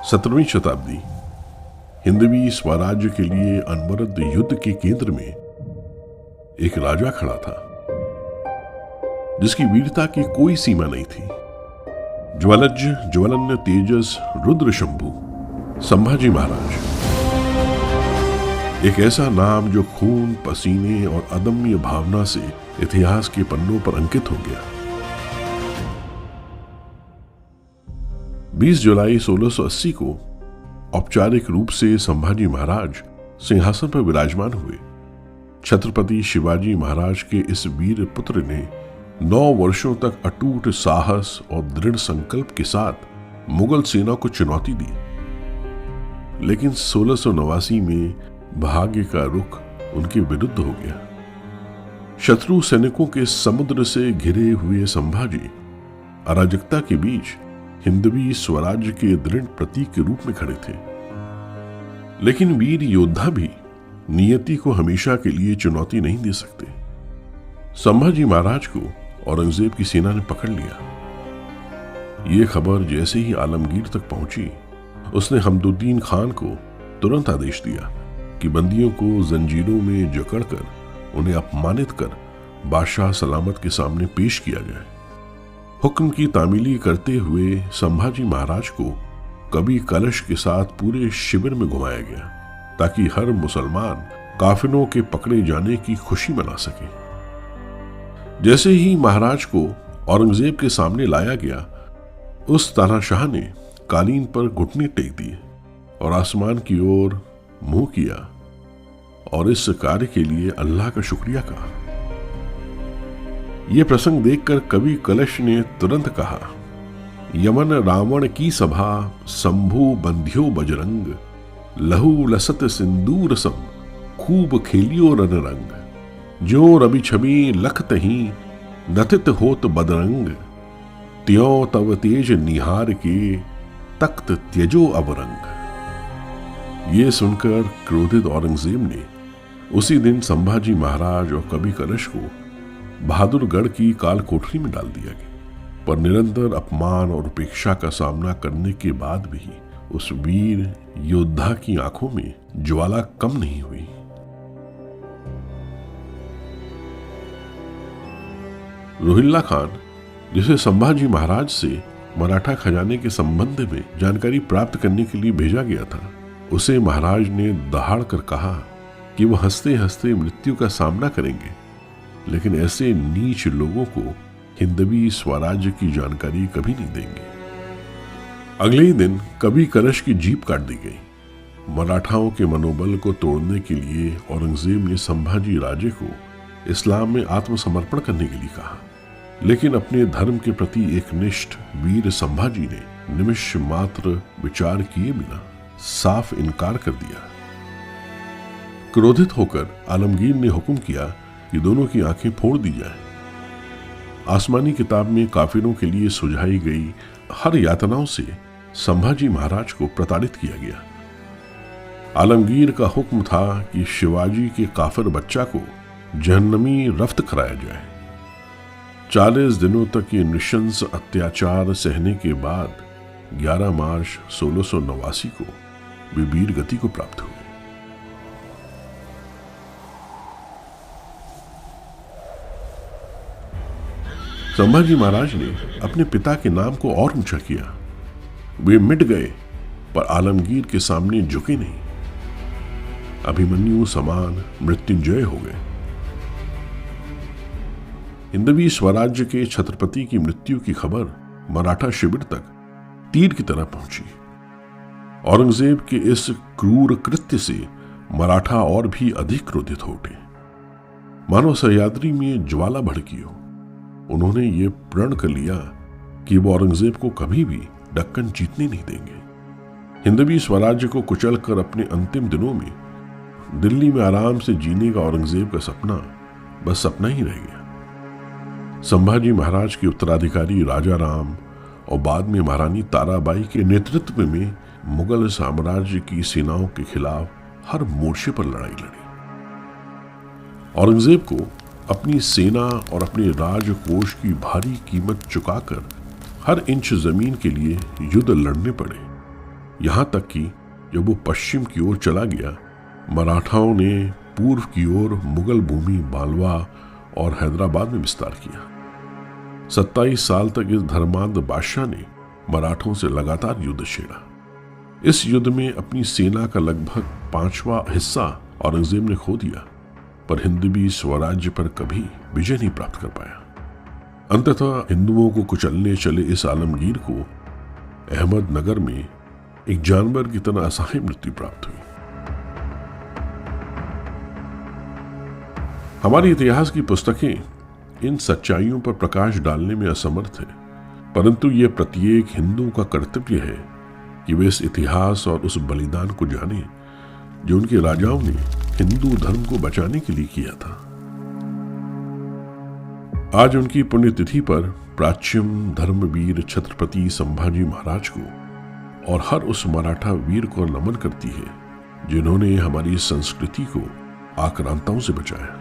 17वीं शताब्दी हिंदवी स्वराज्य के लिए अनवरत युद्ध के केंद्र में एक राजा खड़ा था जिसकी वीरता की कोई सीमा नहीं थी। ज्वलज ज्वलन्य तेजस रुद्र शंभु संभाजी महाराज, एक ऐसा नाम जो खून, पसीने और अदम्य भावना से इतिहास के पन्नों पर अंकित हो गया। 20 जुलाई 1680 को औपचारिक रूप से संभाजी महाराज सिंहासन पर विराजमान हुए। छत्रपति शिवाजी महाराज के इस वीर पुत्र ने 9 वर्षों तक अटूट साहस और दृढ़ संकल्प के साथ मुगल सेना को चुनौती दी, लेकिन 1689 में भाग्य का रुख उनके विरुद्ध हो गया। शत्रु सैनिकों के समुद्र से घिरे हुए संभाजी अराजकता के बीच हिंदवी स्वराज्य के दृढ़ प्रतीक के रूप में खड़े थे। लेकिन वीर योद्धा भी नियति को हमेशा के लिए चुनौती नहीं दे सकते। संभाजी महाराज को औरंगजेब की सेना ने पकड़ लिया। यह खबर जैसे ही आलमगीर तक पहुंची, उसने हमदुद्दीन खान को तुरंत आदेश दिया कि बंदियों को जंजीरों में जकड़कर उन्हें अपमानित कर बादशाह सलामत के सामने पेश किया जाए। हुक्म की तामीली करते हुए संभाजी महाराज को कभी कलश के साथ पूरे शिविर में घुमाया गया ताकि हर मुसलमान काफिरों के पकड़े जाने की खुशी मना सके। जैसे ही महाराज को औरंगजेब के सामने लाया गया, उस तानाशाह ने कालीन पर घुटने टेक दिए और आसमान की ओर मुंह किया और इस कार्य के लिए अल्लाह का शुक्रिया कहा। यह प्रसंग देखकर कवि कलश ने तुरंत कहा, यमन रावण की सभा शंभु बंध्यो बजरंग, लहू लसत सिंदूर सम खूब खेलियो रंग, जो रवि छवि लखत ही नथित होत बदरंग, त्यों तव तेज निहार के तख्त त्यजो अवरंग। ये सुनकर क्रोधित औरंगजेब ने उसी दिन संभाजी महाराज और कवि कलश को बहादुरगढ़ की काल कोठरी में डाल दिया गया। पर निरंतर अपमान और उपेक्षा का सामना करने के बाद भी उस वीर योद्धा की आंखों में ज्वाला कम नहीं हुई। रोहिल्ला खान, जिसे संभाजी महाराज से मराठा खजाने के संबंध में जानकारी प्राप्त करने के लिए भेजा गया था, उसे महाराज ने दहाड़ कर कहा कि वह हंसते हंसते मृत्यु का सामना करेंगे, लेकिन ऐसे नीच लोगों को हिंदवी स्वराज्य की जानकारी कभी नहीं देंगे। अगले ही दिन कवि कलश की जीप काट दी गई। मराठाओं के मनोबल को तोड़ने के लिए औरंगजेब ने संभाजी राजे को इस्लाम में आत्मसमर्पण करने के लिए कहा, लेकिन अपने धर्म के प्रति एक निष्ठ वीर संभाजी ने निमिष मात्र विचार किए बिना साफ इनकार कर दिया। क्रोधित होकर आलमगीर ने हुक्म किया कि दोनों की आंखें फोड़ दी जाए। आसमानी किताब में काफिरों के लिए सुझाई गई हर यातनाओं से संभाजी महाराज को प्रताड़ित किया गया। आलमगीर का हुक्म था कि शिवाजी के काफिर बच्चा को जहन्नमी रफ्त कराया जाए। 40 दिनों तक ये नृशंस अत्याचार सहने के बाद 11 मार्च 1689 को वे वीर गति को प्राप्त हुए। संभाजी महाराज ने अपने पिता के नाम को और ऊंचा किया। वे मिट गए पर आलमगीर के सामने झुके नहीं। अभिमन्यु समान मृत्युंजय हो गए। हिंदवी स्वराज्य के छत्रपति की मृत्यु की खबर मराठा शिविर तक तीर की तरह पहुंची। औरंगजेब के इस क्रूर कृत्य से मराठा और भी अधिक क्रोधित हो उठे। मानो सह्याद्री में ज्वाला भड़की हो। उन्होंने ये प्रण कर लिया कि वो औरंगजेब को कभी भी दक्कन जीतने नहीं देंगे। हिंदवी स्वराज्य को कुचलकर अपने अंतिम दिनों में दिल्ली में आराम से जीने का औरंगजेब का सपना बस सपना ही रह गया। संभाजी महाराज के उत्तराधिकारी राजा राम और बाद में महारानी ताराबाई के नेतृत्व में मुगल साम्राज्य की सेनाओं के खिलाफ हर मोर्चे पर लड़ाई लड़ी। औरंगजेब को अपनी सेना और अपने राजकोष की भारी कीमत चुकाकर हर इंच जमीन के लिए युद्ध लड़ने पड़े। यहां तक कि जब वो पश्चिम की ओर चला गया, मराठाओं ने पूर्व की ओर मुगल भूमि मालवा और हैदराबाद में विस्तार किया। 27 साल तक इस धर्मांध बादशाह ने मराठों से लगातार युद्ध छेड़ा। इस युद्ध में अपनी सेना का लगभग 5वां हिस्सा औरंगजेब ने खो दिया, पर हिंदवी स्वराज्य पर कभी विजय नहीं प्राप्त कर पाया। अंततः हिंदुओं को कुचलने चले इस आलमगीर को अहमदनगर में एक जानवर की तरह असहाय मृत्यु प्राप्त हुई। हमारी इतिहास की पुस्तकें इन सच्चाइयों पर प्रकाश डालने में असमर्थ है, परंतु यह प्रत्येक हिंदू का कर्तव्य है कि वे इस इतिहास और उस बलिदान को जाने जो उनके राजाओं ने हिंदू धर्म को बचाने के लिए किया था। आज उनकी पुण्यतिथि पर प्राचीन धर्मवीर छत्रपति संभाजी महाराज को और हर उस मराठा वीर को नमन करती है जिन्होंने हमारी संस्कृति को आक्रांताओं से बचाया।